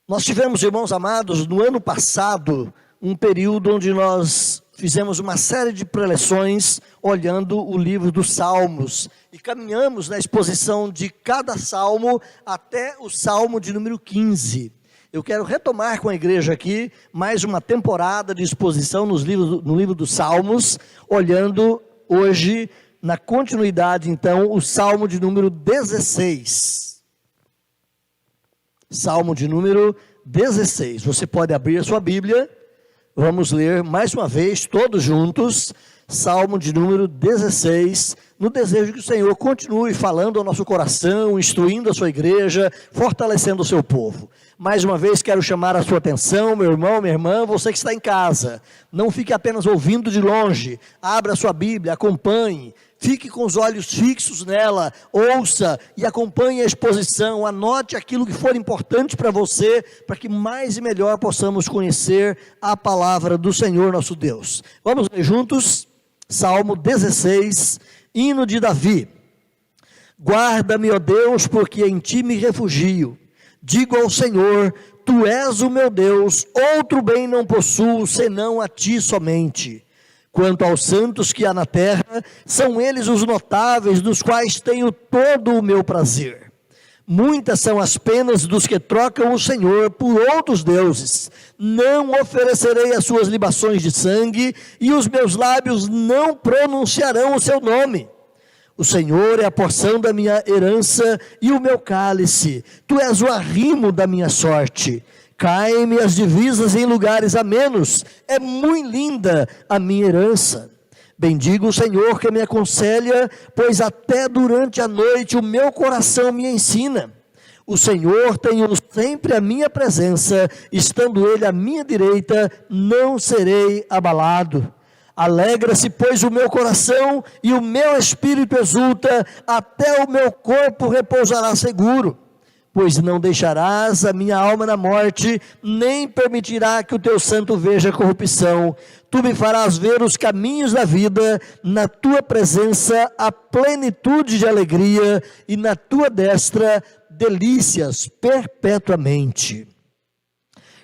Nós tivemos, irmãos amados, no ano passado, um período onde nós fizemos uma série de preleções olhando o livro dos Salmos e caminhamos na exposição de cada salmo até o salmo de número 15. Eu quero retomar com a igreja aqui mais uma temporada de exposição no livro dos Salmos, olhando hoje, na continuidade então, o salmo de número 16. Salmo de número 16, você pode abrir a sua Bíblia, vamos ler mais uma vez, todos juntos, Salmo de número 16, no desejo que o Senhor continue falando ao nosso coração, instruindo a sua igreja, fortalecendo o seu povo. Mais uma vez quero chamar a sua atenção, meu irmão, minha irmã, você que está em casa, não fique apenas ouvindo de longe, abra a sua Bíblia, acompanhe, fique com os olhos fixos nela, ouça e acompanhe a exposição, anote aquilo que for importante para você, para que mais e melhor possamos conhecer a palavra do Senhor nosso Deus. Vamos ler juntos, Salmo 16, hino de Davi. Guarda-me, ó Deus, porque em ti me refugio. Digo ao Senhor, tu és o meu Deus, outro bem não possuo, senão a ti somente. Quanto aos santos que há na terra, são eles os notáveis, dos quais tenho todo o meu prazer. Muitas são as penas dos que trocam o Senhor por outros deuses. Não oferecerei as suas libações de sangue, e os meus lábios não pronunciarão o seu nome. O Senhor é a porção da minha herança e o meu cálice. Tu és o arrimo da minha sorte. Caem-me as divisas em lugares amenos, é muito linda a minha herança. Bendigo o Senhor que me aconselha, pois até durante a noite o meu coração me ensina. O Senhor tem sempre a minha presença, estando Ele à minha direita, não serei abalado. Alegra-se, pois, o meu coração e o meu espírito exulta, até o meu corpo repousará seguro. Pois não deixarás a minha alma na morte, nem permitirá que o teu santo veja corrupção. Tu me farás ver os caminhos da vida, na tua presença a plenitude de alegria, e na tua destra delícias perpetuamente.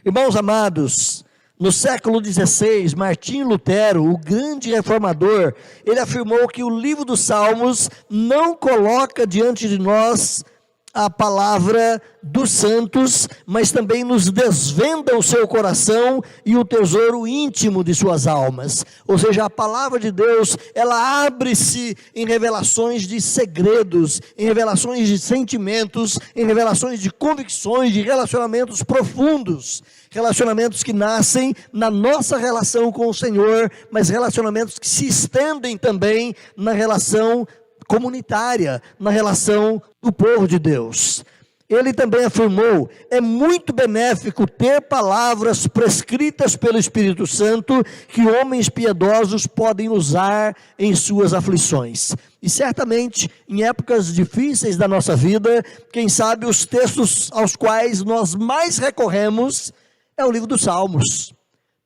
Irmãos amados, no século XVI, Martinho Lutero, o grande reformador, ele afirmou que o livro dos Salmos não coloca diante de nós a palavra dos santos, mas também nos desvenda o seu coração e o tesouro íntimo de suas almas. Ou seja, a palavra de Deus, ela abre-se em revelações de segredos, em revelações de sentimentos, em revelações de convicções, de relacionamentos profundos, relacionamentos que nascem na nossa relação com o Senhor, mas relacionamentos que se estendem também na relação comunitária, na relação do povo de Deus. Ele também afirmou, é muito benéfico ter palavras prescritas pelo Espírito Santo, que homens piedosos podem usar em suas aflições. E certamente, em épocas difíceis da nossa vida, quem sabe os textos aos quais nós mais recorremos é o livro dos Salmos.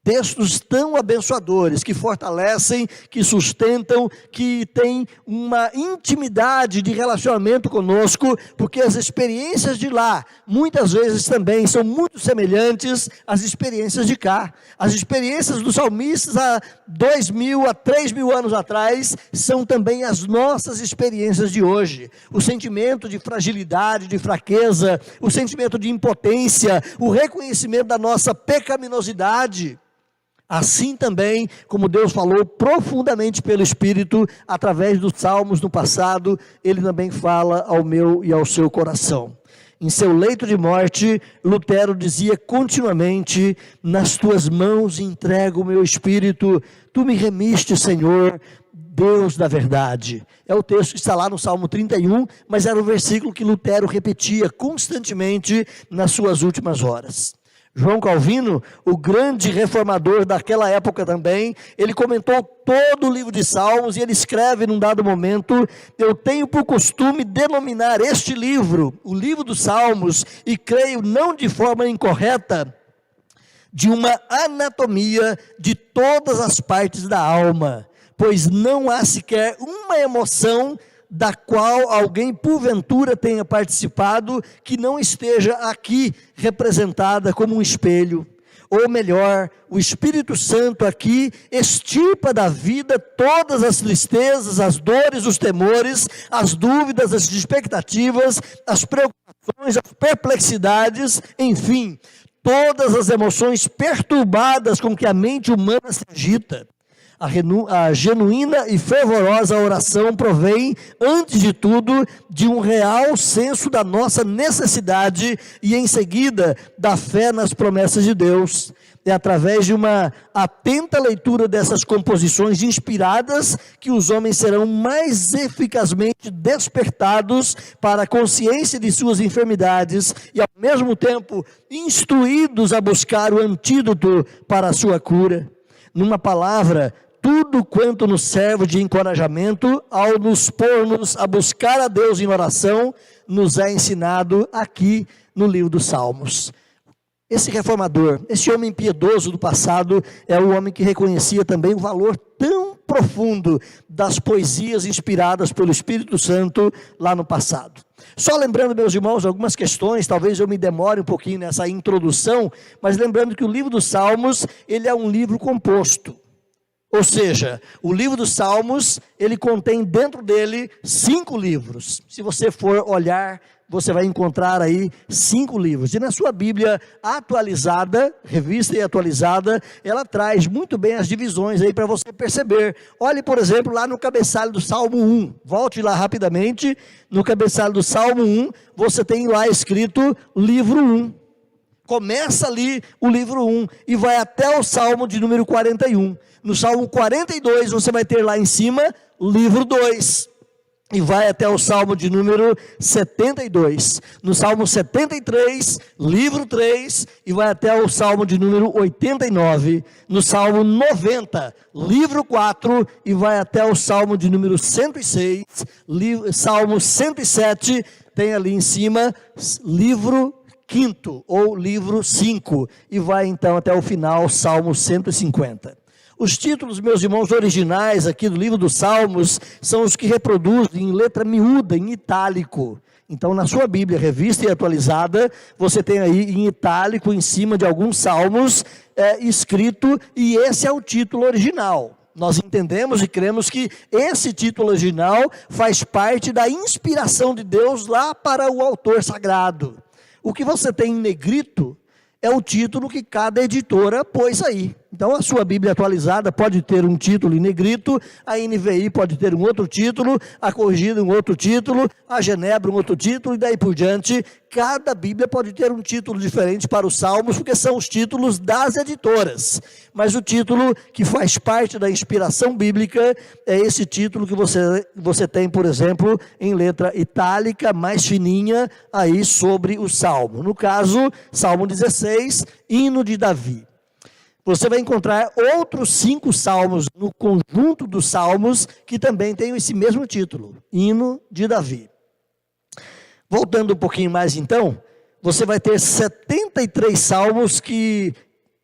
Textos tão abençoadores, que fortalecem, que sustentam, que têm uma intimidade de relacionamento conosco, porque as experiências de lá, muitas vezes também são muito semelhantes às experiências de cá. As experiências dos salmistas há 2.000, há 3.000 anos atrás, são também as nossas experiências de hoje. O sentimento de fragilidade, de fraqueza, o sentimento de impotência, o reconhecimento da nossa pecaminosidade. Assim também, como Deus falou profundamente pelo Espírito, através dos salmos no passado, Ele também fala ao meu e ao seu coração. Em seu leito de morte, Lutero dizia continuamente, nas tuas mãos entrego o meu espírito, tu me remiste, Senhor, Deus da verdade. É o texto que está lá no Salmo 31, mas era o versículo que Lutero repetia constantemente nas suas últimas horas. João Calvino, o grande reformador daquela época também, ele comentou todo o livro de Salmos e ele escreve num dado momento, eu tenho por costume denominar este livro, o livro dos Salmos, e creio não de forma incorreta, de uma anatomia de todas as partes da alma, pois não há sequer uma emoção da qual alguém porventura tenha participado, que não esteja aqui representada como um espelho. Ou melhor, o Espírito Santo aqui extirpa da vida todas as tristezas, as dores, os temores, as dúvidas, as expectativas, as preocupações, as perplexidades, enfim, todas as emoções perturbadas com que a mente humana se agita. A genuína e fervorosa oração provém, antes de tudo, de um real senso da nossa necessidade e, em seguida, da fé nas promessas de Deus. É através de uma atenta leitura dessas composições inspiradas que os homens serão mais eficazmente despertados para a consciência de suas enfermidades e, ao mesmo tempo, instruídos a buscar o antídoto para a sua cura. Numa palavra, tudo quanto nos serve de encorajamento ao nos pôr-nos a buscar a Deus em oração, nos é ensinado aqui no livro dos Salmos. Esse reformador, esse homem piedoso do passado, é o homem que reconhecia também o valor tão profundo das poesias inspiradas pelo Espírito Santo lá no passado. Só lembrando, meus irmãos, algumas questões, talvez eu me demore um pouquinho nessa introdução, mas lembrando que o livro dos Salmos, ele é um livro composto. Ou seja, o livro dos Salmos, ele contém dentro dele 5 livros. Se você for olhar, você vai encontrar aí 5 livros. E na sua Bíblia atualizada, revista e atualizada, ela traz muito bem as divisões aí para você perceber. Olhe, por exemplo, lá no cabeçalho do Salmo 1. Volte lá rapidamente. No cabeçalho do Salmo 1, você tem lá escrito livro 1. Começa ali o livro 1 e vai até o Salmo de número 41. No Salmo 42 você vai ter lá em cima livro 2 e vai até o Salmo de número 72. No Salmo 73, livro 3 e vai até o Salmo de número 89. No Salmo 90, livro 4 e vai até o Salmo de número 106. Salmo 107 tem ali em cima livro 5º ou livro 5 e vai então até o final, Salmo 150. Os títulos, meus irmãos, originais aqui do livro dos Salmos são os que reproduzem em letra miúda, em itálico. Então, na sua Bíblia, revista e atualizada, você tem aí em itálico, em cima de alguns salmos, escrito, e esse é o título original. Nós entendemos e cremos que esse título original faz parte da inspiração de Deus lá para o autor sagrado. O que você tem em negrito é o título que cada editora pôs aí. Então a sua Bíblia atualizada pode ter um título em negrito, a NVI pode ter um outro título, a Corrigida um outro título, a Genebra um outro título e daí por diante. Cada Bíblia pode ter um título diferente para os Salmos, porque são os títulos das editoras. Mas o título que faz parte da inspiração bíblica é esse título que você tem, por exemplo, em letra itálica, mais fininha, aí sobre o Salmo. No caso, Salmo 16, Hino de Davi. Você vai encontrar outros 5 salmos no conjunto dos salmos que também têm esse mesmo título, Hino de Davi. Voltando um pouquinho mais então, você vai ter 73 salmos que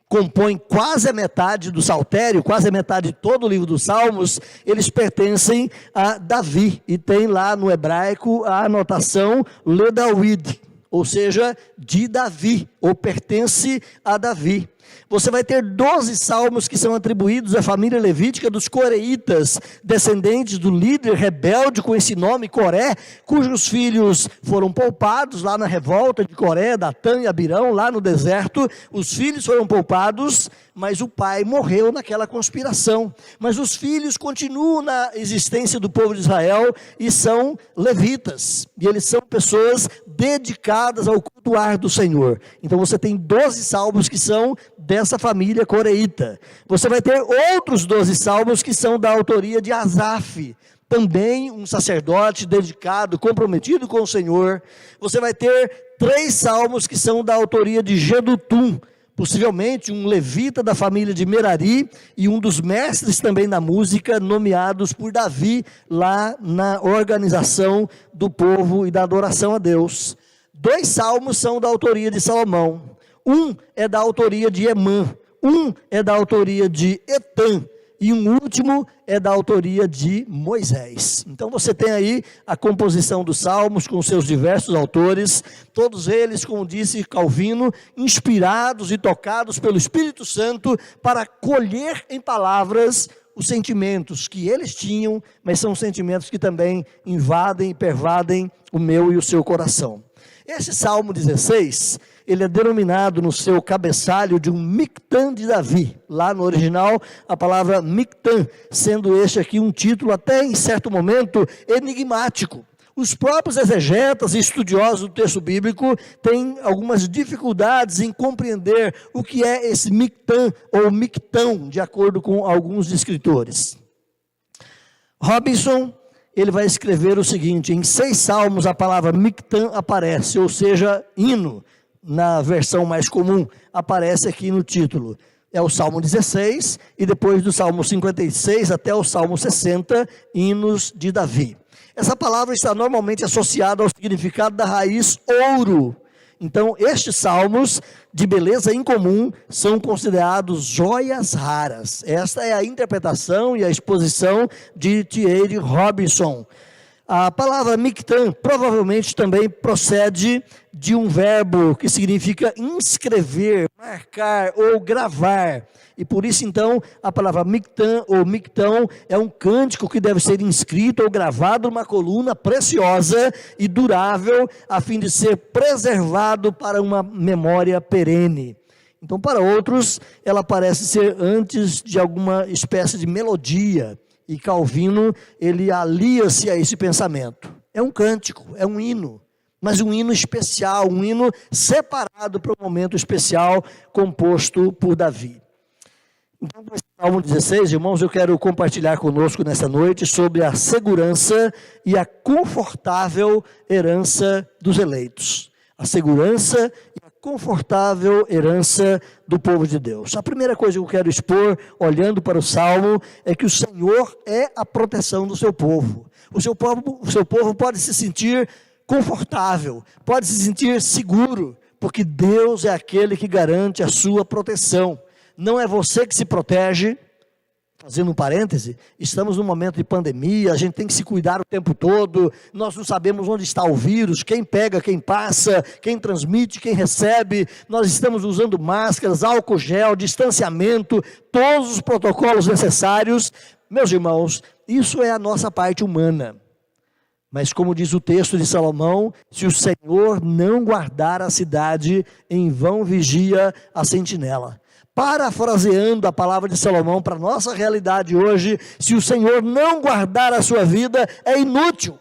compõem quase a metade do saltério, quase a metade de todo o livro dos Salmos, eles pertencem a Davi. E tem lá no hebraico a anotação Le David, ou seja, de Davi, ou pertence a Davi. Você vai ter 12 salmos que são atribuídos à família levítica dos coreitas, descendentes do líder rebelde com esse nome, Coré, cujos filhos foram poupados lá na revolta de Coré, Datã e Abirão, lá no deserto. Os filhos foram poupados, mas o pai morreu naquela conspiração. Mas os filhos continuam na existência do povo de Israel e são levitas. E eles são pessoas dedicadas ao cultuar do Senhor. Então você tem 12 salmos que são dessa família coreíta. Você vai ter outros 12 salmos que são da autoria de Asaf, também um sacerdote dedicado, comprometido com o Senhor. Você vai ter 3 salmos que são da autoria de Jedutum, possivelmente um levita da família de Merari e um dos mestres também da música, nomeados por Davi lá na organização do povo e da adoração a Deus. 2 salmos são da autoria de Salomão. Um é da autoria de Emã, um é da autoria de Etan, e um último é da autoria de Moisés. Então você tem aí a composição dos salmos com seus diversos autores, todos eles, como disse Calvino, inspirados e tocados pelo Espírito Santo para colher em palavras os sentimentos que eles tinham, mas são sentimentos que também invadem e pervadem o meu e o seu coração. Esse Salmo 16, ele é denominado no seu cabeçalho de um Mictã de Davi. Lá no original, a palavra Mictã, sendo este aqui um título até em certo momento enigmático. Os próprios exegetas e estudiosos do texto bíblico têm algumas dificuldades em compreender o que é esse Mictã ou Mictão, de acordo com alguns escritores. Robinson, ele vai escrever o seguinte: em 6 salmos a palavra Mictã aparece, ou seja, hino, na versão mais comum, aparece aqui no título. É o Salmo 16 e depois do Salmo 56 até o Salmo 60, hinos de Davi. Essa palavra está normalmente associada ao significado da raiz ouro. Então, estes salmos de beleza incomum são considerados joias raras. Esta é a interpretação e a exposição de T.A. Robinson. A palavra Mictã provavelmente também procede de um verbo que significa inscrever, marcar ou gravar. E por isso então a palavra Mictã ou Mictão é um cântico que deve ser inscrito ou gravado numa coluna preciosa e durável, a fim de ser preservado para uma memória perene. Então, para outros, ela parece ser antes de alguma espécie de melodia. E Calvino, ele alia-se a esse pensamento. É um cântico, é um hino, mas um hino especial, um hino separado para um momento especial, composto por Davi. Então, com esse Salmo 16, irmãos, eu quero compartilhar conosco nessa noite sobre a segurança e a confortável herança dos eleitos. A segurança e a confortável herança do povo de Deus. A primeira coisa que eu quero expor, olhando para o Salmo, é que o Senhor é a proteção do seu povo. O seu povo pode se sentir confortável, pode se sentir seguro, porque Deus é aquele que garante a sua proteção. Não é você que se protege. Fazendo um parêntese, estamos num momento de pandemia, a gente tem que se cuidar o tempo todo, nós não sabemos onde está o vírus, quem pega, quem passa, quem transmite, quem recebe, nós estamos usando máscaras, álcool gel, distanciamento, todos os protocolos necessários. Meus irmãos, isso é a nossa parte humana. Mas como diz o texto de Salomão, se o Senhor não guardar a cidade, em vão vigia a sentinela. Parafraseando a palavra de Salomão para a nossa realidade hoje, se o Senhor não guardar a sua vida, é inútil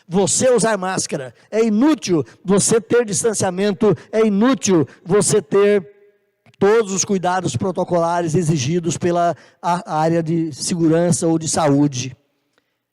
você usar máscara, é inútil você ter distanciamento, é inútil você ter todos os cuidados protocolares exigidos pela área de segurança ou de saúde.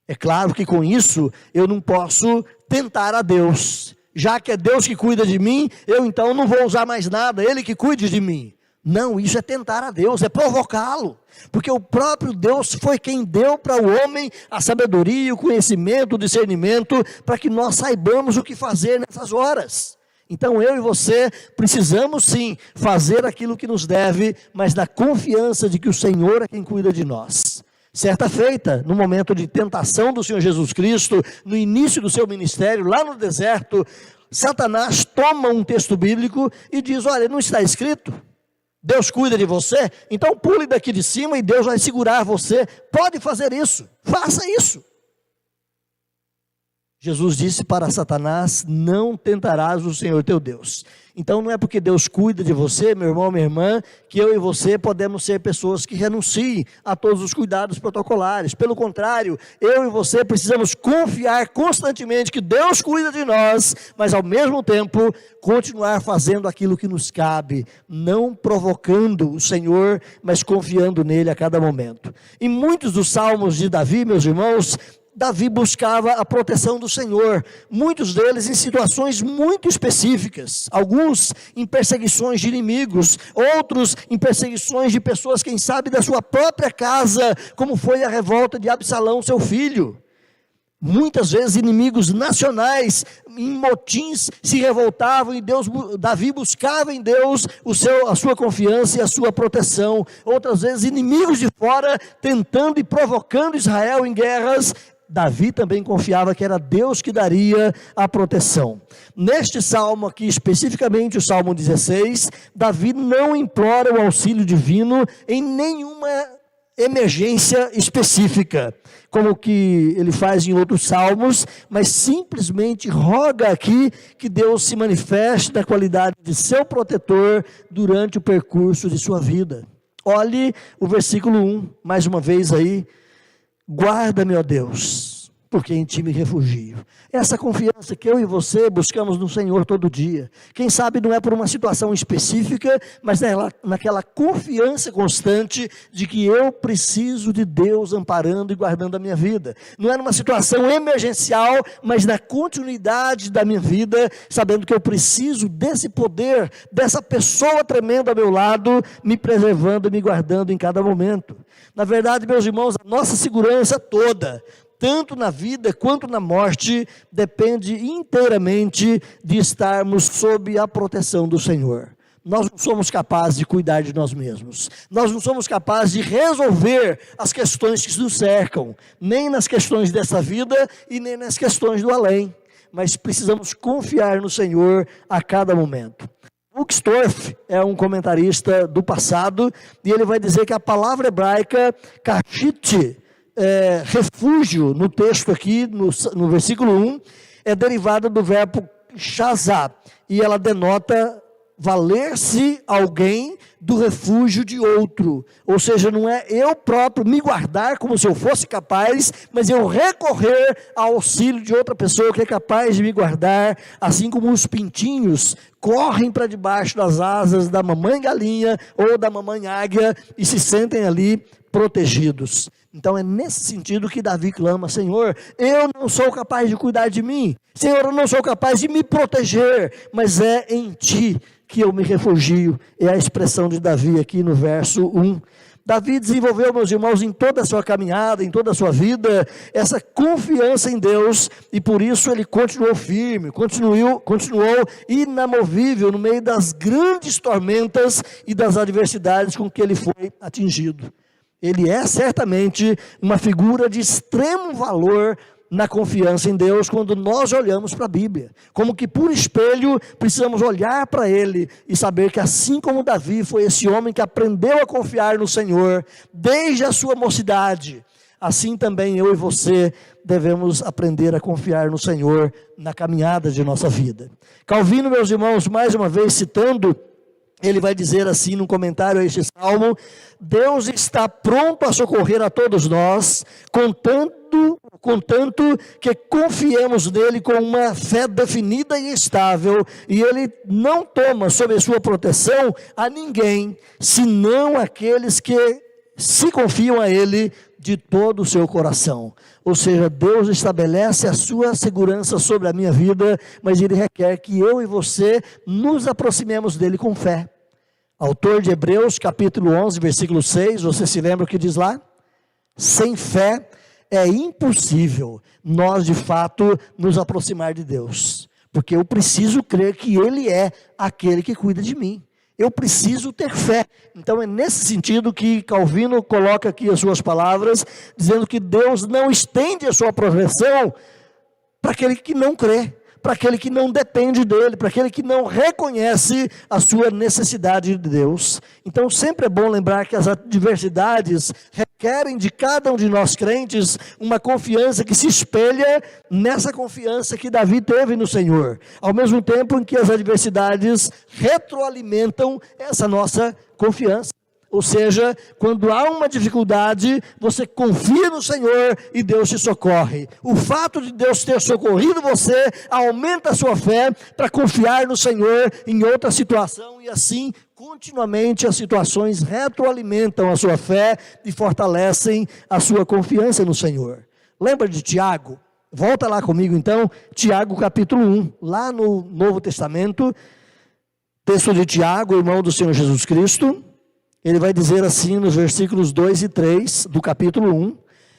É claro que com isso eu não posso tentar a Deus, já que é Deus que cuida de mim, eu então não vou usar mais nada, Ele que cuide de mim. Não, isso é tentar a Deus, é provocá-lo, porque o próprio Deus foi quem deu para o homem a sabedoria, o conhecimento, o discernimento, para que nós saibamos o que fazer nessas horas. Então eu e você precisamos sim fazer aquilo que nos deve, mas na confiança de que o Senhor é quem cuida de nós. Certa feita, no momento de tentação do Senhor Jesus Cristo, no início do seu ministério, lá no deserto, Satanás toma um texto bíblico e diz: olha, não está escrito? Deus cuida de você, então pule daqui de cima e Deus vai segurar você. Pode fazer isso, faça isso. Jesus disse para Satanás: não tentarás o Senhor teu Deus. Então não é porque Deus cuida de você, meu irmão, minha irmã, que eu e você podemos ser pessoas que renunciem a todos os cuidados protocolares. Pelo contrário, eu e você precisamos confiar constantemente que Deus cuida de nós, mas ao mesmo tempo continuar fazendo aquilo que nos cabe, não provocando o Senhor, mas confiando nele a cada momento. Em muitos dos salmos de Davi, meus irmãos, Davi buscava a proteção do Senhor, muitos deles em situações muito específicas, alguns em perseguições de inimigos, outros em perseguições de pessoas, quem sabe, da sua própria casa, como foi a revolta de Absalão, seu filho. Muitas vezes inimigos nacionais, em motins, se revoltavam e Davi buscava em Deus a sua confiança e a sua proteção. Outras vezes inimigos de fora tentando e provocando Israel em guerras. Davi também confiava que era Deus que daria a proteção. Neste salmo aqui, especificamente o Salmo 16, Davi não implora o auxílio divino em nenhuma emergência específica, como que ele faz em outros salmos, mas simplesmente roga aqui que Deus se manifeste na qualidade de seu protetor durante o percurso de sua vida. Olhe o versículo 1, mais uma vez aí: guarda-me, ó Deus, porque em ti me refugio. Essa confiança que eu e você buscamos no Senhor todo dia. Quem sabe não é por uma situação específica, mas naquela confiança constante de que eu preciso de Deus amparando e guardando a minha vida. Não é numa situação emergencial, mas na continuidade da minha vida, sabendo que eu preciso desse poder, dessa pessoa tremenda ao meu lado, me preservando e me guardando em cada momento. Na verdade, meus irmãos, a nossa segurança toda, tanto na vida quanto na morte, depende inteiramente de estarmos sob a proteção do Senhor. Nós não somos capazes de cuidar de nós mesmos. Nós não somos capazes de resolver as questões que nos cercam, nem nas questões dessa vida e nem nas questões do além. Mas precisamos confiar no Senhor a cada momento. Uchtdorf é um comentarista do passado, e ele vai dizer que a palavra hebraica kashit, refúgio, no texto aqui, no versículo 1, é derivada do verbo shazá, e ela denota valer-se alguém do refúgio de outro, ou seja, não é eu próprio me guardar como se eu fosse capaz, mas eu recorrer ao auxílio de outra pessoa que é capaz de me guardar, assim como os pintinhos correm para debaixo das asas da mamãe galinha ou da mamãe águia e se sentem ali protegidos. Então é nesse sentido que Davi clama: Senhor, eu não sou capaz de cuidar de mim, Senhor, eu não sou capaz de me proteger, mas é em Ti que eu me refugio. É a expressão de Davi aqui no verso 1. Davi desenvolveu, meus irmãos, em toda a sua caminhada, em toda a sua vida, essa confiança em Deus, e por isso ele continuou firme, continuou inamovível no meio das grandes tormentas e das adversidades com que ele foi atingido. Ele é certamente uma figura de extremo valor na confiança em Deus quando nós olhamos para a Bíblia. Como que por espelho precisamos olhar para ele e saber que assim como Davi foi esse homem que aprendeu a confiar no Senhor desde a sua mocidade, assim também eu e você devemos aprender a confiar no Senhor na caminhada de nossa vida. Calvino, meus irmãos, mais uma vez citando, ele vai dizer assim num comentário a este salmo: Deus está pronto a socorrer a todos nós, contanto que confiemos nele com uma fé definida e estável, e ele não toma sob sua proteção a ninguém, senão aqueles que se confiam a ele de todo o seu coração. Ou seja, Deus estabelece a sua segurança sobre a minha vida, mas ele requer que eu e você nos aproximemos dele com fé. Autor de Hebreus, capítulo 11, versículo 6, você se lembra o que diz lá? Sem fé é impossível nós de fato nos aproximar de Deus, porque eu preciso crer que ele é aquele que cuida de mim. Eu preciso ter fé. Então é nesse sentido que Calvino coloca aqui as suas palavras, dizendo que Deus não estende a sua proteção para aquele que não crê, para aquele que não depende dele, para aquele que não reconhece a sua necessidade de Deus. Então sempre é bom lembrar que as adversidades requerem de cada um de nós crentes uma confiança que se espelha nessa confiança que Davi teve no Senhor, ao mesmo tempo em que as adversidades retroalimentam essa nossa confiança. Ou seja, quando há uma dificuldade, você confia no Senhor e Deus te socorre. O fato de Deus ter socorrido você aumenta a sua fé para confiar no Senhor em outra situação, e assim continuamente as situações retroalimentam a sua fé e fortalecem a sua confiança no Senhor. Lembra de Tiago? Volta lá comigo então, Tiago capítulo 1, lá no Novo Testamento, texto de Tiago, irmão do Senhor Jesus Cristo. Ele vai dizer assim nos versículos 2 e 3 do capítulo 1: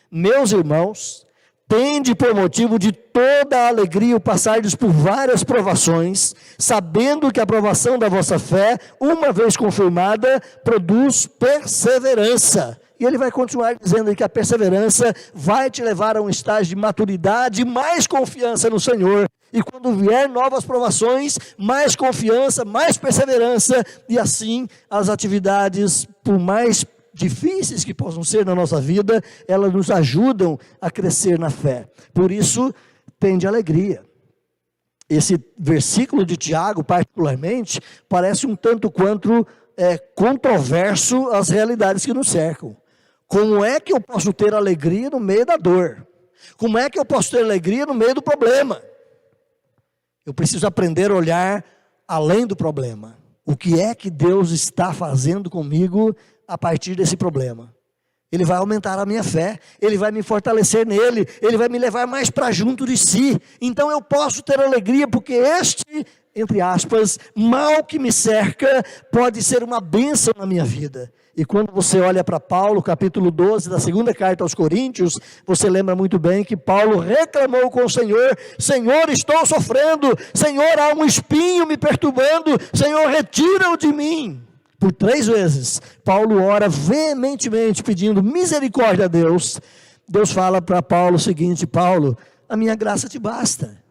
Meus irmãos, Tende por motivo de toda a alegria o passardes por várias provações, sabendo que a provação da vossa fé, uma vez confirmada, produz perseverança. E ele vai continuar dizendo que a perseverança vai te levar a um estágio de maturidade e mais confiança no Senhor. E quando vier novas provações, mais confiança, mais perseverança, e assim as atividades, por mais difíceis que possam ser na nossa vida, elas nos ajudam a crescer na fé. Por isso, tende alegria. Esse versículo de Tiago, particularmente, parece um tanto quanto controverso às realidades que nos cercam. Como é que eu posso ter alegria no meio da dor? Como é que eu posso ter alegria no meio do problema? Eu preciso aprender a olhar além do problema. O que é que Deus está fazendo comigo a partir desse problema? Ele vai aumentar a minha fé, Ele vai me fortalecer nele, Ele vai me levar mais para junto de si. Então eu posso ter alegria, porque este, entre aspas, mal que me cerca, pode ser uma bênção na minha vida. E quando você olha para Paulo, capítulo 12 da segunda carta aos Coríntios, você lembra muito bem que Paulo reclamou com o Senhor: Senhor, estou sofrendo, Senhor, há um espinho me perturbando, Senhor, retira-o de mim. Por 3 vezes, Paulo ora veementemente pedindo misericórdia a Deus. Deus fala para Paulo o seguinte: Paulo, a minha graça te basta.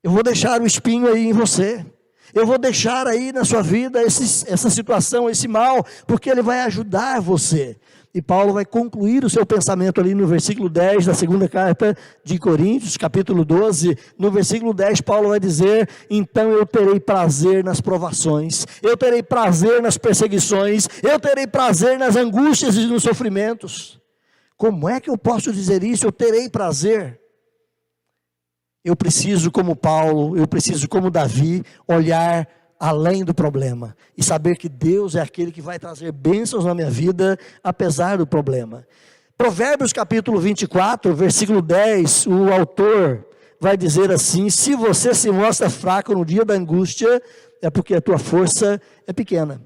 Eu vou deixar o espinho aí em você. Eu vou deixar aí na sua vida essa situação, esse mal, porque ele vai ajudar você. E Paulo vai concluir o seu pensamento ali no versículo 10 da segunda carta de Coríntios, capítulo 12. No versículo 10, Paulo vai dizer: então eu terei prazer nas provações, eu terei prazer nas perseguições, eu terei prazer nas angústias e nos sofrimentos. Como é que eu posso dizer isso? Eu terei prazer. Eu preciso, como Paulo, eu preciso, como Davi, olhar além do problema e saber que Deus é aquele que vai trazer bênçãos na minha vida, apesar do problema. Provérbios capítulo 24, versículo 10, o autor vai dizer assim: se você se mostra fraco no dia da angústia, é porque a tua força é pequena.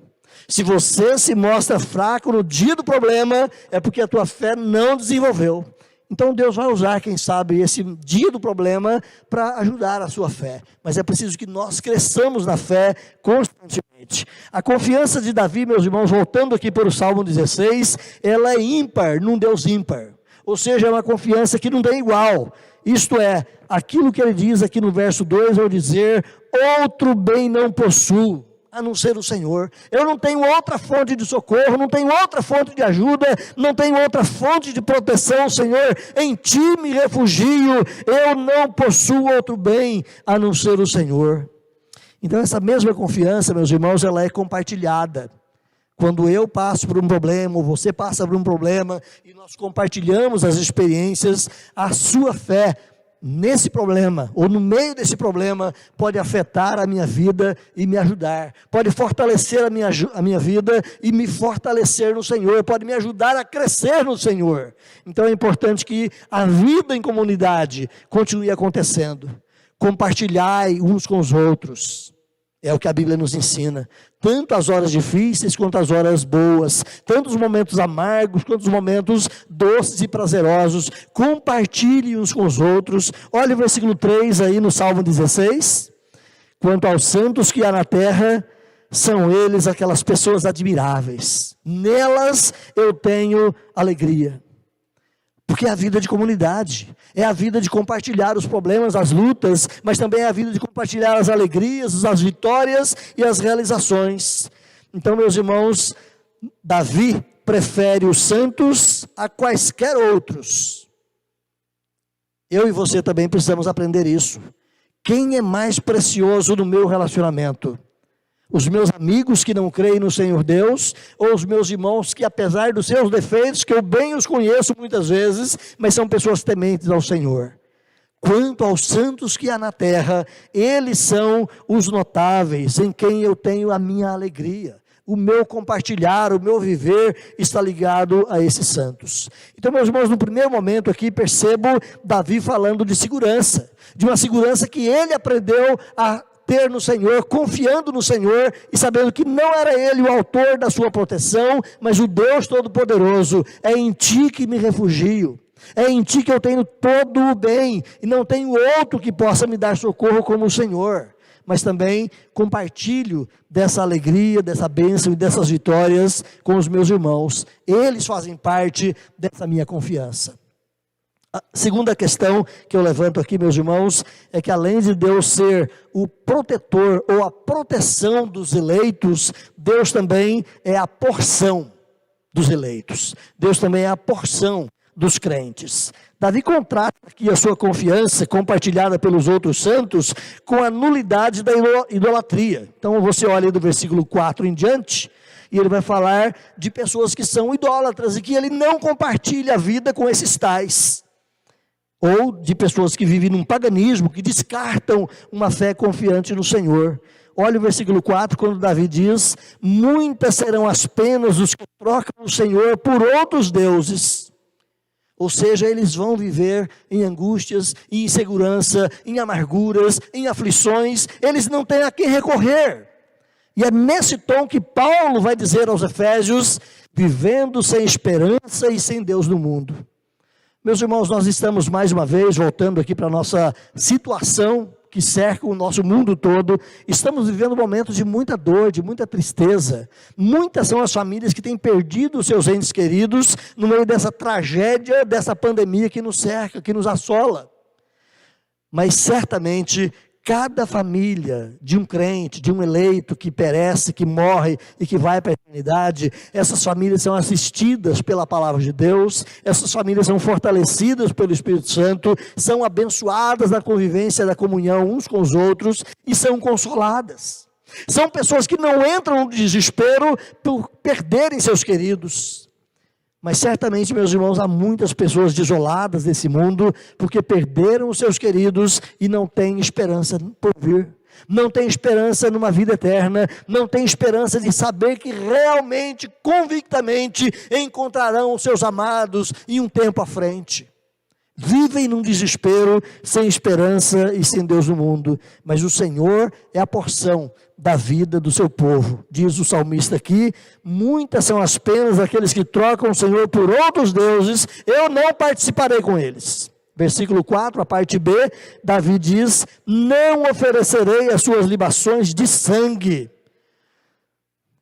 Se você se mostra fraco no dia do problema, é porque a tua fé não desenvolveu. Então Deus vai usar, quem sabe, esse dia do problema para ajudar a sua fé. Mas é preciso que nós cresçamos na fé constantemente. A confiança de Davi, meus irmãos, voltando aqui para o Salmo 16, ela é ímpar num Deus ímpar. Ou seja, é uma confiança que não tem igual. Isto é, aquilo que ele diz aqui no verso 2, ao dizer: outro bem não possuo, a não ser o Senhor. Eu não tenho outra fonte de socorro, não tenho outra fonte de ajuda, não tenho outra fonte de proteção, Senhor. Em Ti me refugio, eu não possuo outro bem a não ser o Senhor. Então essa mesma confiança, meus irmãos, ela é compartilhada. Quando eu passo por um problema, ou você passa por um problema, e nós compartilhamos as experiências, a sua fé nesse problema, ou no meio desse problema, pode afetar a minha vida e me ajudar, pode fortalecer a minha vida e me fortalecer no Senhor, pode me ajudar a crescer no Senhor. Então é importante que a vida em comunidade continue acontecendo. Compartilhai uns com os outros, é o que a Bíblia nos ensina, tanto as horas difíceis quanto as horas boas, tanto os momentos amargos quanto os momentos doces e prazerosos. Compartilhe uns com os outros. Olha o versículo 3 aí no Salmo 16: quanto aos santos que há na terra, são eles aquelas pessoas admiráveis, nelas eu tenho alegria. Porque é a vida de comunidade, é a vida de compartilhar os problemas, as lutas, mas também é a vida de compartilhar as alegrias, as vitórias e as realizações. Então, meus irmãos, Davi prefere os santos a quaisquer outros. Eu e você também precisamos aprender isso. Quem é mais precioso no meu relacionamento? Os meus amigos que não creem no Senhor Deus, ou os meus irmãos que, apesar dos seus defeitos, que eu bem os conheço muitas vezes, mas são pessoas tementes ao Senhor? Quanto aos santos que há na terra, eles são os notáveis, em quem eu tenho a minha alegria. O meu compartilhar, o meu viver está ligado a esses santos. Então, meus irmãos, no primeiro momento aqui, percebo Davi falando de segurança, de uma segurança que ele aprendeu a ter no Senhor, confiando no Senhor e sabendo que não era Ele o autor da sua proteção, mas o Deus Todo-Poderoso. É em Ti que me refugio. É em ti que eu tenho todo o bem, e não tenho outro que possa me dar socorro como o Senhor. Mas também compartilho dessa alegria, dessa bênção e dessas vitórias com os meus irmãos. Eles fazem parte dessa minha confiança. A segunda questão que eu levanto aqui, meus irmãos, é que além de Deus ser o protetor ou a proteção dos eleitos, Deus também é a porção dos eleitos. Deus também é a porção dos crentes. Davi contrasta aqui a sua confiança, compartilhada pelos outros santos, com a nulidade da idolatria. Então você olha do versículo 4 em diante, e ele vai falar de pessoas que são idólatras, e que ele não compartilha a vida com esses tais. Ou de pessoas que vivem num paganismo, que descartam uma fé confiante no Senhor. Olha o versículo 4, quando Davi diz: muitas serão as penas dos que trocam o Senhor por outros deuses. Ou seja, eles vão viver em angústias, em insegurança, em amarguras, em aflições. Eles não têm a quem recorrer. E é nesse tom que Paulo vai dizer aos Efésios: vivendo sem esperança e sem Deus no mundo. Meus irmãos, nós estamos mais uma vez voltando aqui para a nossa situação que cerca o nosso mundo todo. Estamos vivendo momentos de muita dor, de muita tristeza. Muitas são as famílias que têm perdido os seus entes queridos no meio dessa tragédia, dessa pandemia que nos cerca, que nos assola. Mas certamente cada família de um crente, de um eleito que perece, que morre e que vai para a eternidade, essas famílias são assistidas pela palavra de Deus, essas famílias são fortalecidas pelo Espírito Santo, são abençoadas na convivência, da comunhão uns com os outros e são consoladas. São pessoas que não entram no desespero por perderem seus queridos. Mas certamente, meus irmãos, há muitas pessoas desoladas desse mundo, porque perderam os seus queridos e não têm esperança por vir. Não têm esperança numa vida eterna, não têm esperança de saber que realmente, convictamente, encontrarão os seus amados em um tempo à frente. Vivem num desespero, sem esperança e sem Deus no mundo, mas o Senhor é a porção da vida do seu povo. Diz o salmista aqui: muitas são as penas daqueles que trocam o Senhor por outros deuses, eu não participarei com eles. Versículo 4, a parte B, Davi diz: não oferecerei as suas libações de sangue.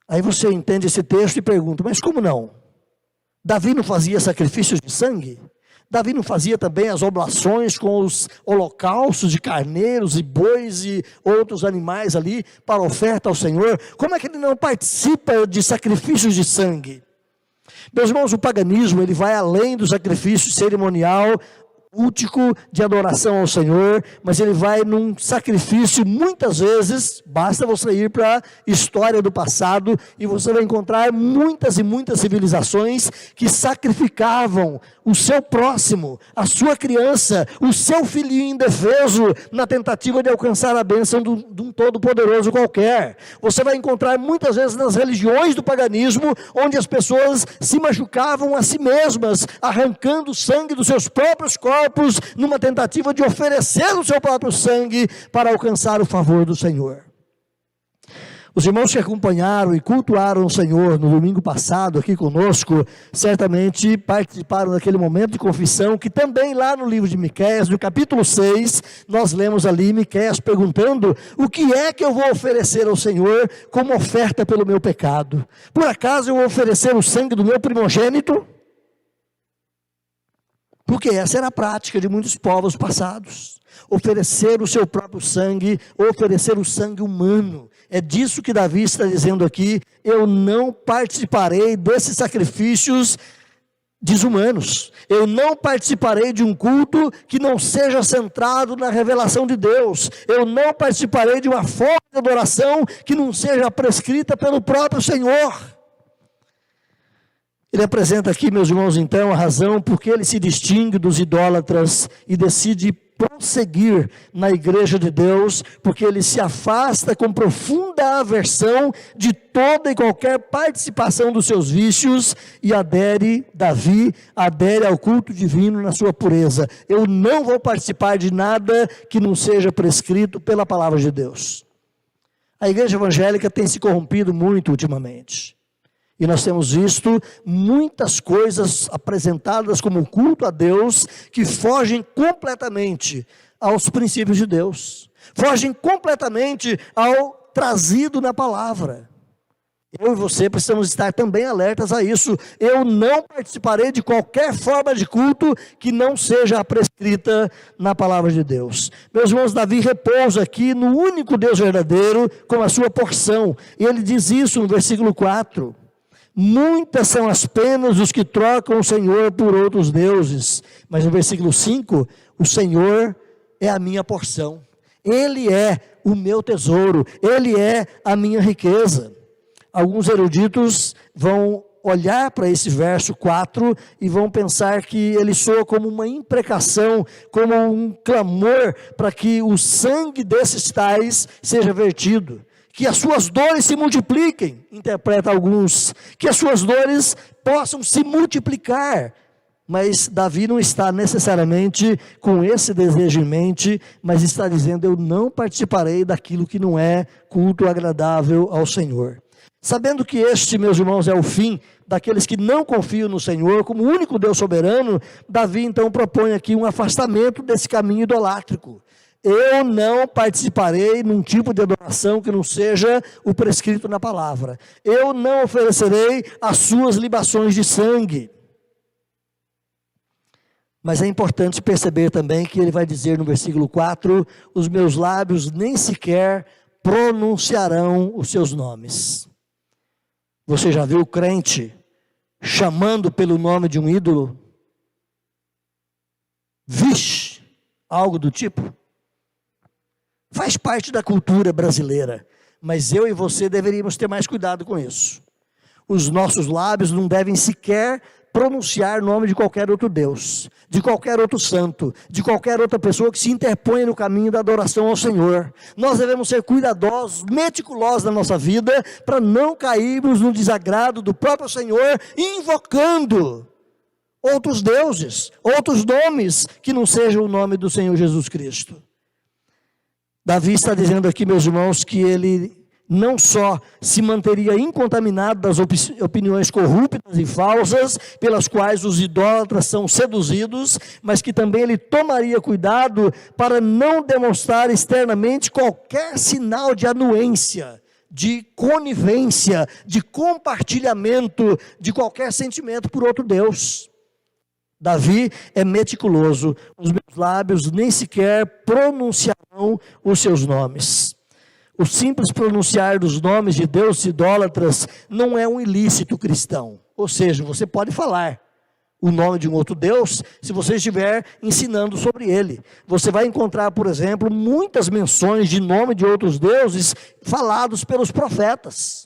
Aí você entende esse texto e pergunta: mas como não? Davi não fazia sacrifícios de sangue? Davi não fazia também as oblações com os holocaustos de carneiros e bois e outros animais ali para oferta ao Senhor? Como é que ele não participa de sacrifícios de sangue? Meus irmãos, o paganismo ele vai além do sacrifício cerimonial cultico de adoração ao Senhor, mas ele vai num sacrifício, muitas vezes, basta você ir para a história do passado, e você vai encontrar muitas e muitas civilizações que sacrificavam o seu próximo, a sua criança, o seu filhinho indefeso, na tentativa de alcançar a bênção de um todo-poderoso qualquer. Você vai encontrar muitas vezes nas religiões do paganismo, onde as pessoas se machucavam a si mesmas, arrancando o sangue dos seus próprios corpos, numa tentativa de oferecer o seu próprio sangue para alcançar o favor do Senhor. Os irmãos que acompanharam e cultuaram o Senhor no domingo passado aqui conosco, certamente participaram daquele momento de confissão, que também lá no livro de Miqueias, no capítulo 6, nós lemos ali Miqueias perguntando: o que é que eu vou oferecer ao Senhor como oferta pelo meu pecado? Por acaso eu vou oferecer o sangue do meu primogênito? Porque essa era a prática de muitos povos passados. Oferecer o seu próprio sangue, oferecer o sangue humano. É disso que Davi está dizendo aqui: eu não participarei desses sacrifícios desumanos. Eu não participarei de um culto que não seja centrado na revelação de Deus. Eu não participarei de uma forma de adoração que não seja prescrita pelo próprio Senhor. Ele apresenta aqui, meus irmãos, então, a razão por que ele se distingue dos idólatras e decide prosseguir na igreja de Deus, porque ele se afasta com profunda aversão de toda e qualquer participação dos seus vícios e Davi adere ao culto divino na sua pureza. Eu não vou participar de nada que não seja prescrito pela palavra de Deus. A igreja evangélica tem se corrompido muito ultimamente. E nós temos visto muitas coisas apresentadas como culto a Deus que fogem completamente aos princípios de Deus, fogem completamente ao trazido na palavra. Eu e você precisamos estar também alertas a isso. Eu não participarei de qualquer forma de culto que não seja prescrita na palavra de Deus. Meus irmãos, Davi repousa aqui no único Deus verdadeiro como a sua porção. E ele diz isso no versículo 4. Muitas são as penas dos que trocam o Senhor por outros deuses. Mas no versículo 5, o Senhor é a minha porção. Ele é o meu tesouro. Ele é a minha riqueza. Alguns eruditos vão olhar para esse verso 4 e vão pensar que ele soa como uma imprecação, como um clamor para que o sangue desses tais seja vertido, que as suas dores se multipliquem, interpreta alguns, que as suas dores possam se multiplicar. Mas Davi não está necessariamente com esse desejo em mente, mas está dizendo: eu não participarei daquilo que não é culto agradável ao Senhor. Sabendo que este, meus irmãos, é o fim daqueles que não confiam no Senhor como o único Deus soberano, Davi então propõe aqui um afastamento desse caminho idolátrico. Eu não participarei num tipo de adoração que não seja o prescrito na palavra. Eu não oferecerei as suas libações de sangue. Mas é importante perceber também que ele vai dizer no versículo 4, os meus lábios nem sequer pronunciarão os seus nomes. Você já viu o crente chamando pelo nome de um ídolo? Vixe, algo do tipo. Faz parte da cultura brasileira, mas eu e você deveríamos ter mais cuidado com isso. Os nossos lábios não devem sequer pronunciar o nome de qualquer outro Deus, de qualquer outro santo, de qualquer outra pessoa que se interponha no caminho da adoração ao Senhor. Nós devemos ser cuidadosos, meticulosos na nossa vida, para não cairmos no desagrado do próprio Senhor, invocando outros deuses, outros nomes, que não sejam o nome do Senhor Jesus Cristo. Davi está dizendo aqui, meus irmãos, que ele não só se manteria incontaminado das opiniões corruptas e falsas pelas quais os idólatras são seduzidos, mas que também ele tomaria cuidado para não demonstrar externamente qualquer sinal de anuência, de conivência, de compartilhamento de qualquer sentimento por outro Deus. Davi é meticuloso, os meus lábios nem sequer pronunciarão os seus nomes. O simples pronunciar dos nomes de deuses idólatras não é um ilícito cristão. Ou seja, você pode falar o nome de um outro Deus se você estiver ensinando sobre ele. Você vai encontrar, por exemplo, muitas menções de nome de outros deuses falados pelos profetas.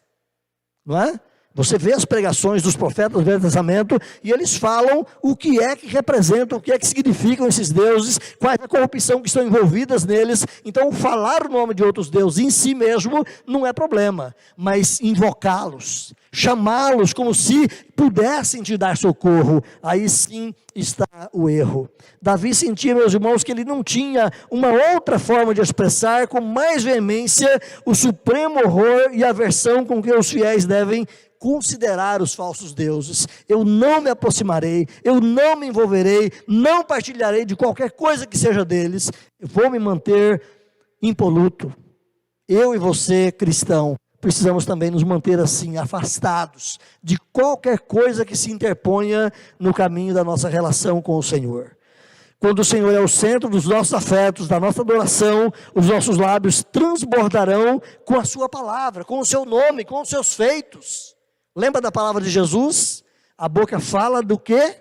Não é? Você vê as pregações dos profetas do Velho Testamento e eles falam o que é que representam, o que é que significam esses deuses, qual é a corrupção que estão envolvidas neles. Então, falar o nome de outros deuses em si mesmo não é problema, mas invocá-los, chamá-los como se pudessem te dar socorro, aí sim está o erro. Davi sentia, meus irmãos, que ele não tinha uma outra forma de expressar com mais veemência o supremo horror e aversão com que os fiéis devem considerar os falsos deuses. Eu não me aproximarei, eu não me envolverei, não partilharei de qualquer coisa que seja deles, eu vou me manter impoluto. Eu e você, cristão, precisamos também nos manter assim, afastados de qualquer coisa que se interponha no caminho da nossa relação com o Senhor. Quando o Senhor é o centro dos nossos afetos, da nossa adoração, os nossos lábios transbordarão com a sua palavra, com o seu nome, com os seus feitos. Lembra da palavra de Jesus? A boca fala do quê?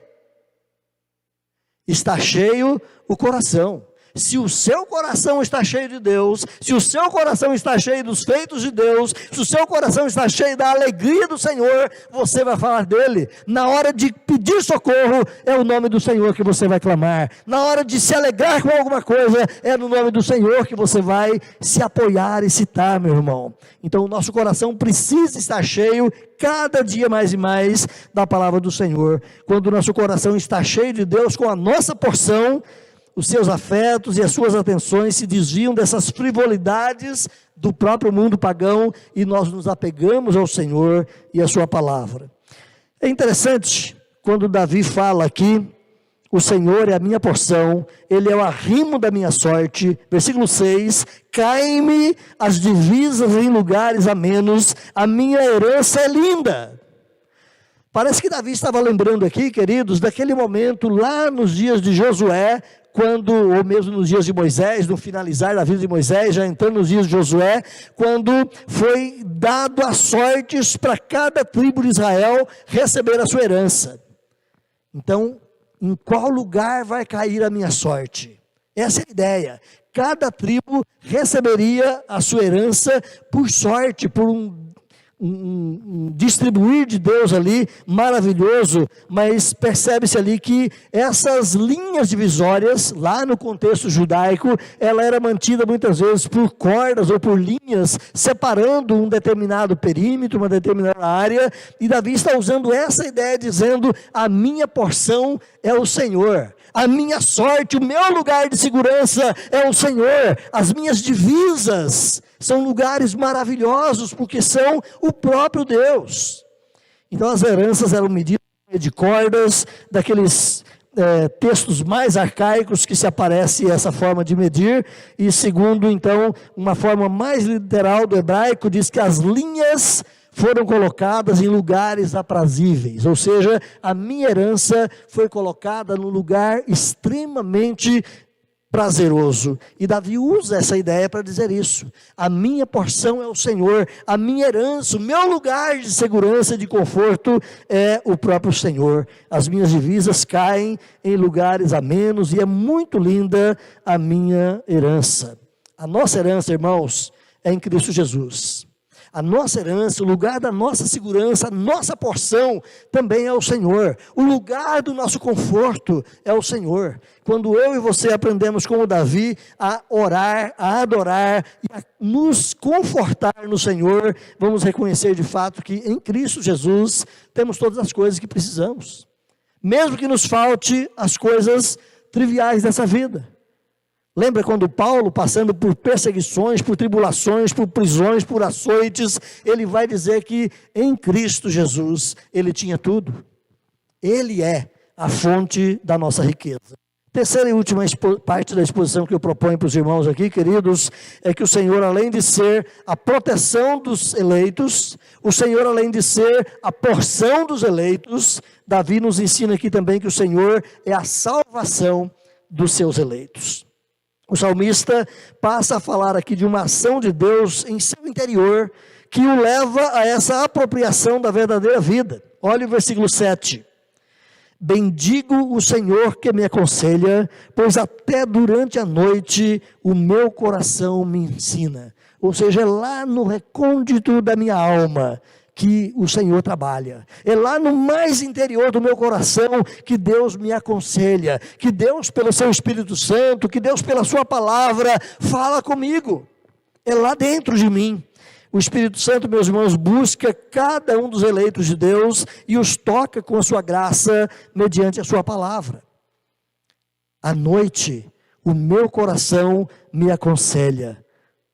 Está cheio o coração. Se o seu coração está cheio de Deus, se o seu coração está cheio dos feitos de Deus, se o seu coração está cheio da alegria do Senhor, você vai falar dele. Na hora de pedir socorro, é o nome do Senhor que você vai clamar. Na hora de se alegrar com alguma coisa, é no nome do Senhor que você vai se apoiar e citar, meu irmão. Então o nosso coração precisa estar cheio cada dia mais e mais da palavra do Senhor. Quando o nosso coração está cheio de Deus com a nossa porção, os seus afetos e as suas atenções se desviam dessas frivolidades do próprio mundo pagão e nós nos apegamos ao Senhor e à sua palavra. É interessante quando Davi fala aqui, o Senhor é a minha porção, Ele é o arrimo da minha sorte. Versículo 6, caem-me as divisas em lugares amenos, a minha herança é linda. Parece que Davi estava lembrando aqui, queridos, daquele momento lá nos dias de Josué, quando, ou mesmo nos dias de Moisés, no finalizar da vida de Moisés, já entrando nos dias de Josué, quando foi dado as sortes para cada tribo de Israel receber a sua herança. Então, em qual lugar vai cair a minha sorte? Essa é a ideia. Cada tribo receberia a sua herança por sorte, por um distribuir de Deus ali, maravilhoso, mas percebe-se ali que essas linhas divisórias, lá no contexto judaico, ela era mantida muitas vezes por cordas ou por linhas, separando um determinado perímetro, uma determinada área, e Davi está usando essa ideia, dizendo, a minha porção é o Senhor, a minha sorte, o meu lugar de segurança é o Senhor, as minhas divisas são lugares maravilhosos, porque são o próprio Deus. Então as heranças eram medidas de cordas, daqueles textos mais arcaicos que se aparece essa forma de medir, e segundo então, uma forma mais literal do hebraico, diz que as linhas foram colocadas em lugares aprazíveis, ou seja, a minha herança foi colocada num lugar extremamente prazeroso, e Davi usa essa ideia para dizer isso, a minha porção é o Senhor, a minha herança, o meu lugar de segurança e de conforto é o próprio Senhor, as minhas divisas caem em lugares amenos, e é muito linda a minha herança. A nossa herança, irmãos, é em Cristo Jesus. A nossa herança, o lugar da nossa segurança, a nossa porção também é o Senhor. O lugar do nosso conforto é o Senhor. Quando eu e você aprendemos como Davi a orar, a adorar e a nos confortar no Senhor, vamos reconhecer de fato que em Cristo Jesus temos todas as coisas que precisamos. Mesmo que nos falte as coisas triviais dessa vida. Lembra quando Paulo, passando por perseguições, por tribulações, por prisões, por açoites, ele vai dizer que em Cristo Jesus ele tinha tudo. Ele é a fonte da nossa riqueza. Terceira e última parte da exposição que eu proponho para os irmãos aqui, queridos, é que o Senhor, além de ser a proteção dos eleitos, o Senhor, além de ser a porção dos eleitos, Davi nos ensina aqui também que o Senhor é a salvação dos seus eleitos. O salmista passa a falar aqui de uma ação de Deus em seu interior, que o leva a essa apropriação da verdadeira vida. Olha o versículo 7. Bendigo o Senhor que me aconselha, pois até durante a noite o meu coração me ensina. Ou seja, é lá no recôndito da minha alma que o Senhor trabalha, é lá no mais interior do meu coração que Deus me aconselha, que Deus pelo seu Espírito Santo, que Deus pela sua palavra fala comigo, é lá dentro de mim. O Espírito Santo, meus irmãos, busca cada um dos eleitos de Deus e os toca com a sua graça mediante a sua palavra. À noite o meu coração me aconselha.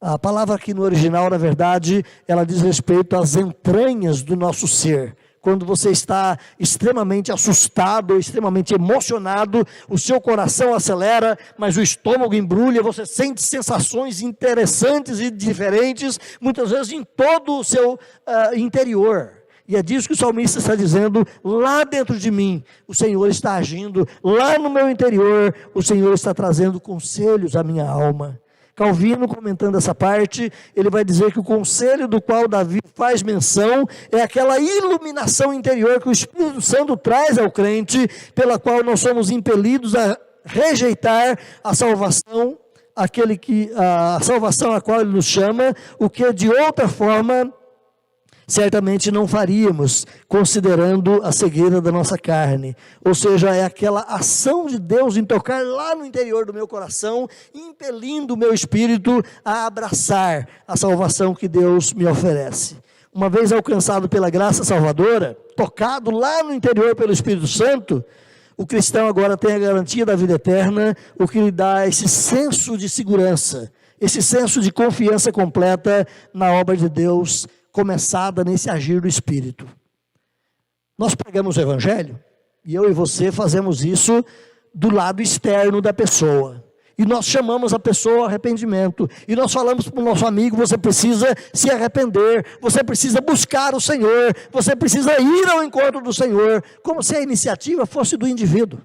A palavra aqui no original, na verdade, ela diz respeito às entranhas do nosso ser. Quando você está extremamente assustado, extremamente emocionado, o seu coração acelera, mas o estômago embrulha, você sente sensações interessantes e diferentes, muitas vezes em todo o seu interior. E é disso que o salmista está dizendo, lá dentro de mim, o Senhor está agindo, lá no meu interior, o Senhor está trazendo conselhos à minha alma. Calvino, comentando essa parte, ele vai dizer que o conselho do qual Davi faz menção é aquela iluminação interior que o Espírito Santo traz ao crente, pela qual nós somos impelidos a rejeitar a salvação, a salvação a qual ele nos chama, o que de outra forma certamente não faríamos, considerando a cegueira da nossa carne. Ou seja, é aquela ação de Deus em tocar lá no interior do meu coração, impelindo o meu espírito a abraçar a salvação que Deus me oferece. Uma vez alcançado pela graça salvadora, tocado lá no interior pelo Espírito Santo, O cristão agora tem a garantia da vida eterna, o que lhe dá esse senso de segurança, esse senso de confiança completa na obra de Deus, começada nesse agir do Espírito. Nós pregamos o Evangelho, e eu e você fazemos isso do lado externo da pessoa. E nós chamamos a pessoa ao arrependimento. E nós falamos para o nosso amigo: você precisa se arrepender, você precisa buscar o Senhor, você precisa ir ao encontro do Senhor, como se a iniciativa fosse do indivíduo.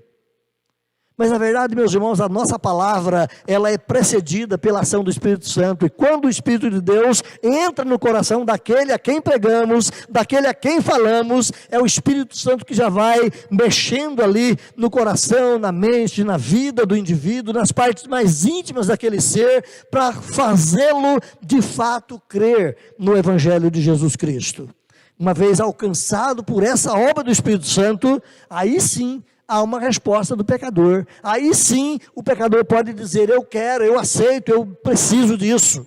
Mas na verdade, meus irmãos, a nossa palavra, ela é precedida pela ação do Espírito Santo. E quando o Espírito de Deus entra no coração daquele a quem pregamos, daquele a quem falamos, é o Espírito Santo que já vai mexendo ali no coração, na mente, na vida do indivíduo, nas partes mais íntimas daquele ser, para fazê-lo de fato crer no Evangelho de Jesus Cristo. Uma vez alcançado por essa obra do Espírito Santo, aí sim há uma resposta do pecador. Aí sim o pecador pode dizer: eu quero, eu aceito, eu preciso disso.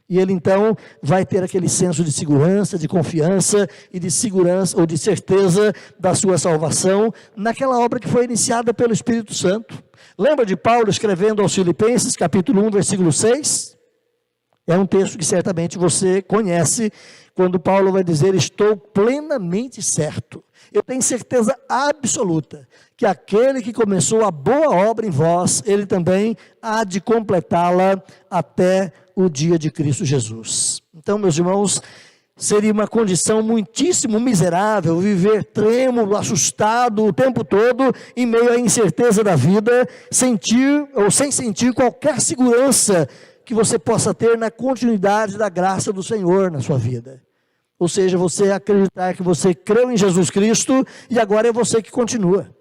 E ele então vai ter aquele senso de segurança, de confiança e de segurança ou de certeza da sua salvação naquela obra que foi iniciada pelo Espírito Santo. Lembra de Paulo escrevendo aos Filipenses, capítulo 1, versículo 6? É um texto que certamente você conhece, quando Paulo vai dizer: estou plenamente certo. Eu tenho certeza absoluta que aquele que começou a boa obra em vós, ele também há de completá-la até o dia de Cristo Jesus. Então, meus irmãos, seria uma condição muitíssimo miserável viver trêmulo, assustado o tempo todo, em meio à incerteza da vida, sem sentir qualquer segurança que você possa ter na continuidade da graça do Senhor na sua vida. Ou seja, você acreditar que você creu em Jesus Cristo e agora é você que continua.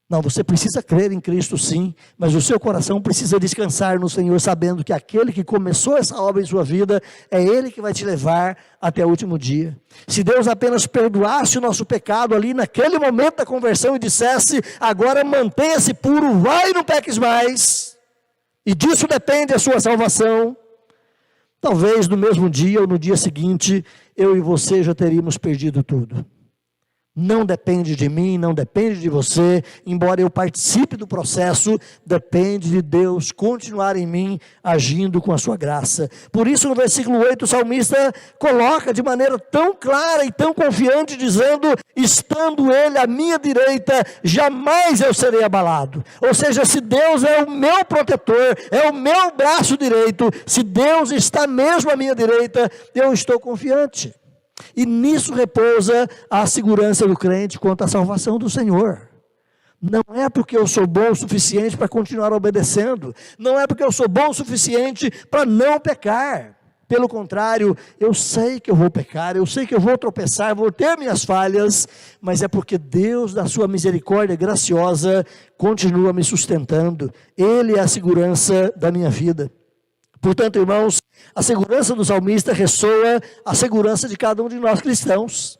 Não, você precisa crer em Cristo sim, mas o seu coração precisa descansar no Senhor, sabendo que aquele que começou essa obra em sua vida, é Ele que vai te levar até o último dia. Se Deus apenas perdoasse o nosso pecado ali naquele momento da conversão e dissesse: agora mantenha-se puro, vai e não peques mais, e disso depende a sua salvação, talvez no mesmo dia ou no dia seguinte, eu e você já teríamos perdido tudo. Não depende de mim, não depende de você, embora eu participe do processo, depende de Deus continuar em mim, agindo com a sua graça. Por isso no versículo 8 o salmista coloca de maneira tão clara e tão confiante, dizendo: estando Ele à minha direita, jamais eu serei abalado. Ou seja, se Deus é o meu protetor, é o meu braço direito, se Deus está mesmo à minha direita, eu estou confiante. E nisso repousa a segurança do crente quanto à salvação do Senhor. Não é porque eu sou bom o suficiente para continuar obedecendo, não é porque eu sou bom o suficiente para não pecar. Pelo contrário, eu sei que eu vou pecar, eu sei que eu vou tropeçar, vou ter minhas falhas, mas é porque Deus, da sua misericórdia graciosa, continua me sustentando. Ele é a segurança da minha vida. Portanto, irmãos, a segurança do salmista ressoa a segurança de cada um de nós cristãos.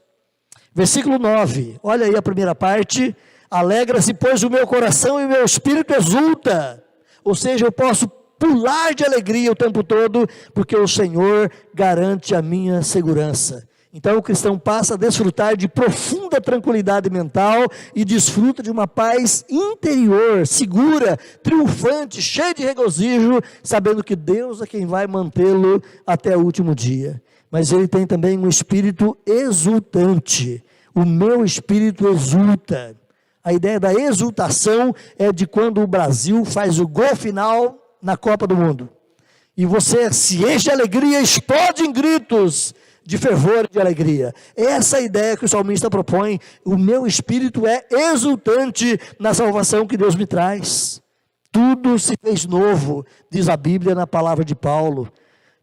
Versículo 9, olha aí a primeira parte: alegra-se, pois, o meu coração e o meu espírito exulta. Ou seja, eu posso pular de alegria o tempo todo, porque o Senhor garante a minha segurança. Então o cristão passa a desfrutar de profunda tranquilidade mental e desfruta de uma paz interior, segura, triunfante, cheia de regozijo, sabendo que Deus é quem vai mantê-lo até o último dia. Mas ele tem também um espírito exultante. O meu espírito exulta. A ideia da exultação é de quando o Brasil faz o gol final na Copa do Mundo. E você se enche de alegria, explode em gritos de fervor e de alegria. Essa é a ideia que o salmista propõe. O meu espírito é exultante na salvação que Deus me traz. Tudo se fez novo, diz a Bíblia na palavra de Paulo.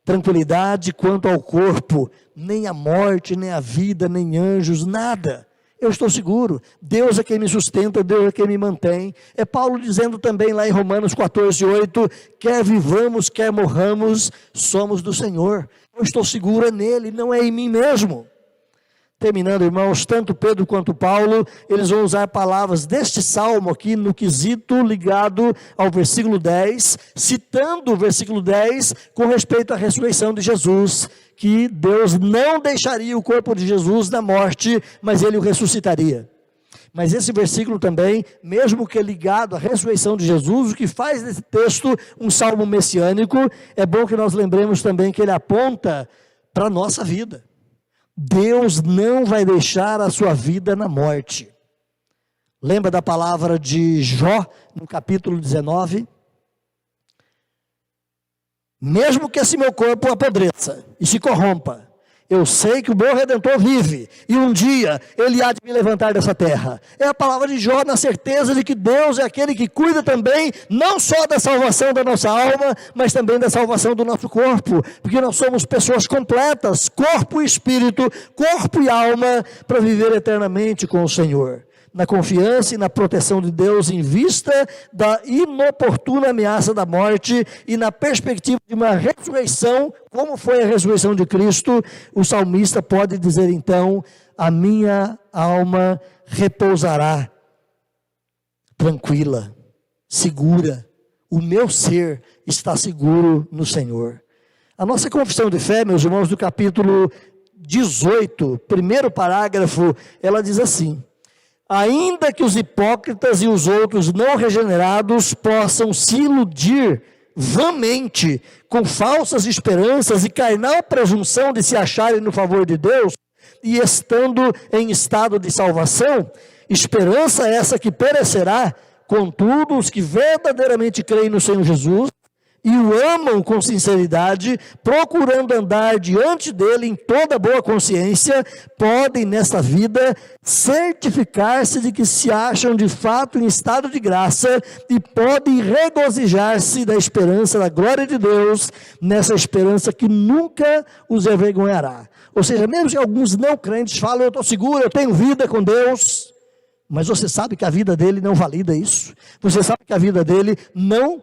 Tranquilidade quanto ao corpo, nem a morte, nem a vida, nem anjos, nada. Eu estou seguro, Deus é quem me sustenta, Deus é quem me mantém. É Paulo dizendo também lá em Romanos 14:8, quer vivamos, quer morramos, somos do Senhor. Eu estou seguro nele, não é em mim mesmo. Terminando, irmãos, tanto Pedro quanto Paulo, eles vão usar palavras deste salmo aqui no quesito ligado ao versículo 10, citando o versículo 10 com respeito à ressurreição de Jesus, que Deus não deixaria o corpo de Jesus na morte, mas ele o ressuscitaria. Mas esse versículo também, mesmo que ligado à ressurreição de Jesus, o que faz desse texto um salmo messiânico, é bom que nós lembremos também que ele aponta para a nossa vida. Deus não vai deixar a sua vida na morte. Lembra da palavra de Jó, no capítulo 19? Mesmo que esse meu corpo apodreça e se corrompa, eu sei que o meu Redentor vive, e um dia ele há de me levantar dessa terra. É a palavra de Jó, na certeza de que Deus é aquele que cuida também, não só da salvação da nossa alma, mas também da salvação do nosso corpo, porque nós somos pessoas completas, corpo e espírito, corpo e alma, para viver eternamente com o Senhor, na confiança e na proteção de Deus, em vista da inoportuna ameaça da morte e na perspectiva de uma ressurreição, como foi a ressurreição de Cristo. O salmista pode dizer então: a minha alma repousará tranquila, segura, o meu ser está seguro no Senhor. A nossa confissão de fé, meus irmãos, do capítulo 18, primeiro parágrafo, ela diz assim: ainda que os hipócritas e os outros não regenerados possam se iludir vãmente com falsas esperanças e carnal presunção de se acharem no favor de Deus, e estando em estado de salvação, esperança essa que perecerá, contudo os que verdadeiramente creem no Senhor Jesus e o amam com sinceridade, procurando andar diante dele em toda boa consciência, podem nesta vida certificar-se de que se acham de fato em estado de graça e podem regozijar-se da esperança da glória de Deus, nessa esperança que nunca os envergonhará. Ou seja, mesmo que alguns não crentes falam: eu estou seguro, eu tenho vida com Deus, mas você sabe que a vida dele não valida isso, você sabe que a vida dele não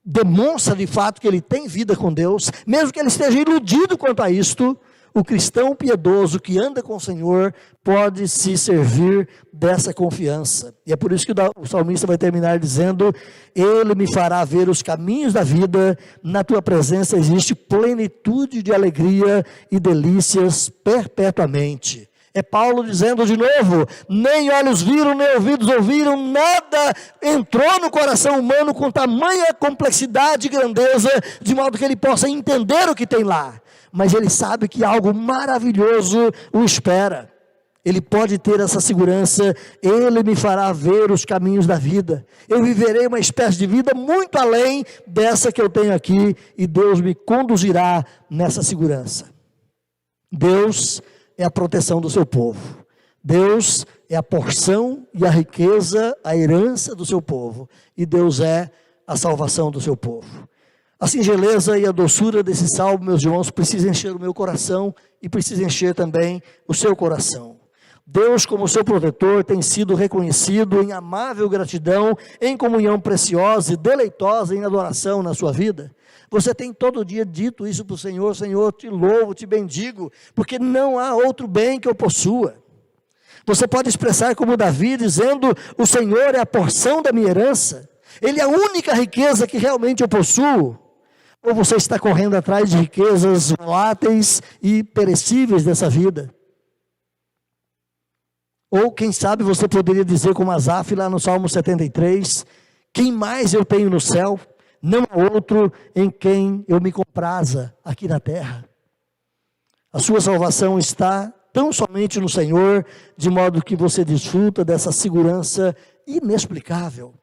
demonstra de fato que ele tem vida com Deus, mesmo que ele esteja iludido quanto a isto. O cristão piedoso que anda com o Senhor pode se servir dessa confiança. E é por isso que o salmista vai terminar dizendo: ele me fará ver os caminhos da vida, na tua presença existe plenitude de alegria e delícias perpetuamente. É Paulo dizendo de novo: nem olhos viram, nem ouvidos ouviram, nada entrou no coração humano com tamanha complexidade e grandeza, de modo que ele possa entender o que tem lá. Mas ele sabe que algo maravilhoso o espera. Ele pode ter essa segurança: ele me fará ver os caminhos da vida. Eu viverei uma espécie de vida muito além dessa que eu tenho aqui, e Deus me conduzirá nessa segurança. Deus é a proteção do seu povo. Deus é a porção e a riqueza, a herança do seu povo. E Deus é a salvação do seu povo. A singeleza e a doçura desse salmo, meus irmãos, precisa encher o meu coração e precisa encher também o seu coração. Deus, como seu protetor, tem sido reconhecido em amável gratidão, em comunhão preciosa e deleitosa em adoração na sua vida. Você tem todo dia dito isso para o Senhor: Senhor, te louvo, te bendigo, porque não há outro bem que eu possua. Você pode expressar como Davi, dizendo: o Senhor é a porção da minha herança, Ele é a única riqueza que realmente eu possuo. Ou você está correndo atrás de riquezas voláteis e perecíveis dessa vida? Ou quem sabe você poderia dizer como Asaf lá no Salmo 73, quem mais eu tenho no céu? Não há outro em quem eu me compraza aqui na terra. A sua salvação está tão somente no Senhor, de modo que você desfruta dessa segurança inexplicável.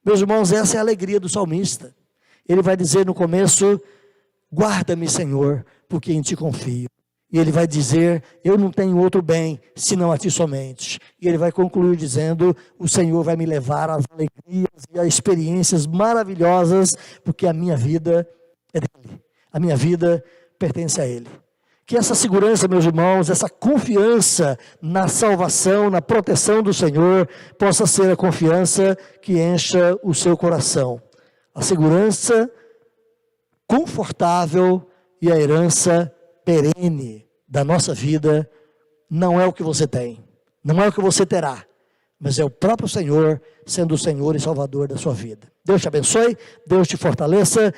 Meus irmãos, essa é a alegria do salmista. Ele vai dizer no começo: guarda-me, Senhor, porque em ti confio. E ele vai dizer: eu não tenho outro bem, senão a ti somente. E ele vai concluir dizendo: o Senhor vai me levar às alegrias e a experiências maravilhosas, porque a minha vida é dele. A minha vida pertence a ele. Que essa segurança, meus irmãos, essa confiança na salvação, na proteção do Senhor, possa ser a confiança que encha o seu coração. A segurança confortável e a herança perene da nossa vida não é o que você tem, não é o que você terá, mas é o próprio Senhor sendo o Senhor e Salvador da sua vida. Deus te abençoe, Deus te fortaleça,